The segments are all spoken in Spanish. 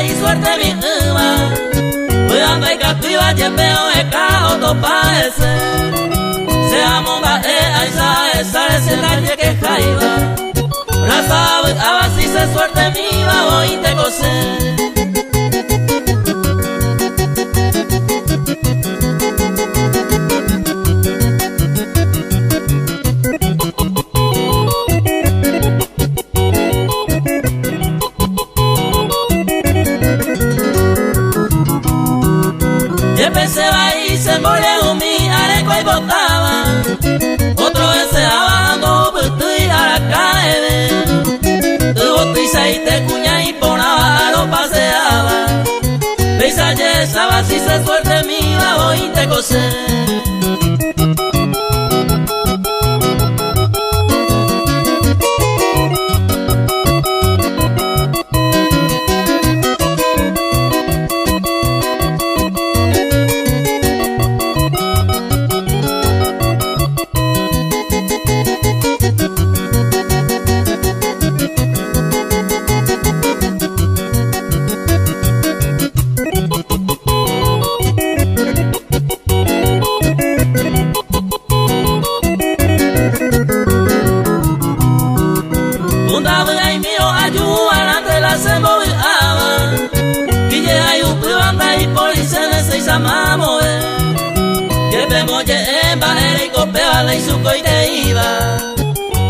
Y suerte mi huma, cuidando y captiva, lleveo el cao to paese. Se amonga aisa sale se la que jaiba. Raza abasi se suerte mi bajo y te cose. Se va y se envolve un mi areco y botaba. Otro ese abando puto y a la cae. Tuvo trisa y te cuña y ponaba lo paseaba. Pisa yesaba si se suerte mi bajo y te cose. Que vemos en Valera y Copea la Izuco y te iba.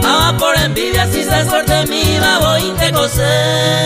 Ama por envidia si se suerte mi voy te coser.